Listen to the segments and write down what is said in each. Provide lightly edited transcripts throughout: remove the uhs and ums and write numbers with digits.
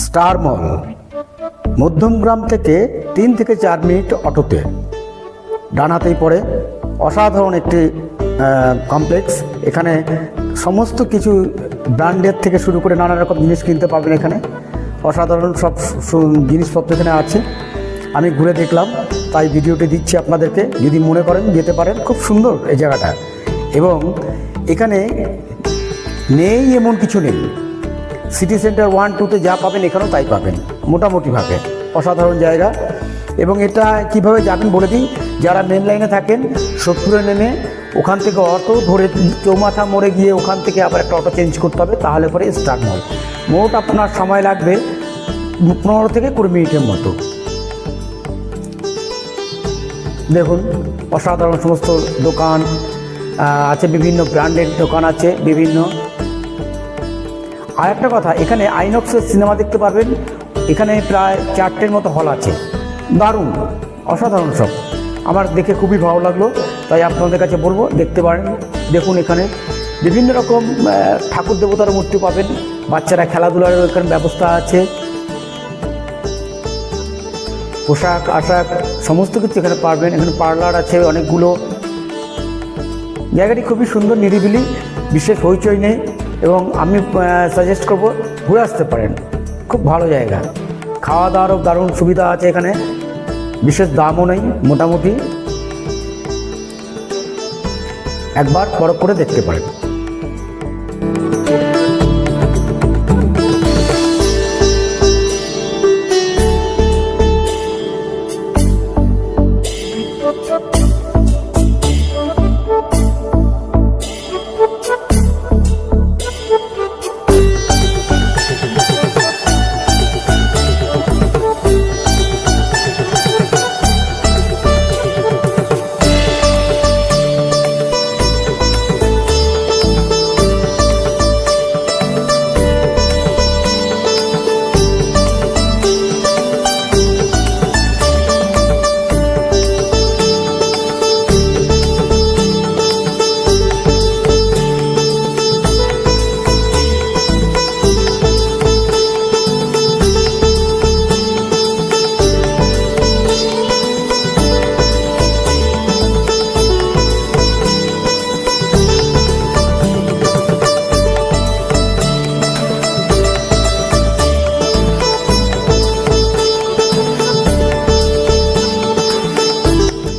Star মল, মধ্যমগ্রাম থেকে 3 থেকে 4 minute অটোতে ডান হাতেই পড়ে। অসাধারণ একটি কমপ্লেক্স। এখানে সমস্ত কিছু ব্র্যান্ডের থেকে শুরু করে নানা রকম জিনিস কিনতে পারবেন। এখানে অসাধারণ সব জিনিসপত্র এখানে আছে। আমি ঘুরে দেখলাম, তাই ভিডিওটি দিচ্ছি আপনাদেরকে। যদি মনে করেন যেতে পারেন, খুব সুন্দর এই জায়গাটা। এবং এখানে নেই এমন কিছু নেই। সিটি সেন্টার 1, 2তে যা পাবেন এখানেও তাই পাবেন মোটামুটিভাবে। অসাধারণ জায়গা। এবং এটা কিভাবে যাবেন বলে দিই, যারা মেন লাইনে থাকেন সোদপুরে নেমে ওখান থেকে অটো ধরে চৌমাথা মোড়ে গিয়ে ওখান থেকে আবার একটা অটো চেঞ্জ করতে হবে, তাহলে পরে স্টার মল। মোট আপনার সময় লাগবে 15 থেকে 20 মিনিটের মতো। দেখুন অসাধারণ সমস্ত দোকান আছে, বিভিন্ন ব্র্যান্ডের দোকান আছে বিভিন্ন। আর একটা কথা, এখানে আইনক্সের সিনেমা দেখতে পারবেন। এখানে প্রায় 4টের মতো হল আছে। দারুণ অসাধারণ সব। আমার দেখে খুবই ভালো লাগলো, তাই আপনাদের কাছে বলবো দেখতে পারেন। দেখুন এখানে বিভিন্ন রকম ঠাকুর দেবতার মূর্তি পাবেন। বাচ্চারা খেলাধুলার এখানে ব্যবস্থা আছে। পোশাক আশাক সমস্ত কিছু এখানে পারবেন। এখানে পার্লার আছে অনেকগুলো। জায়গাটি খুবই সুন্দর, নিরিবিলি, বিশেষ হইচই নেই। এবং আমি সাজেস্ট করব ঘুরে আসতে পারেন। খুব ভালো জায়গা। খাওয়া দাওয়ারও দারুণ সুবিধা আছে এখানে, বিশেষ দামও নেই, মোটামুটি। একবার পরখ করে দেখতে পারেন।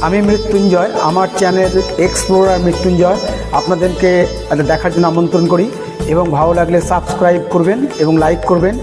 আমি মৃত্যুঞ্জয়, আমার চ্যানেল এক্সপ্লোরার মৃত্যুঞ্জয় আপনাদেরকে দেখার জন্য আমন্ত্রণ করি। এবং ভালো লাগলে সাবস্ক্রাইব করবেন এবং লাইক করবেন।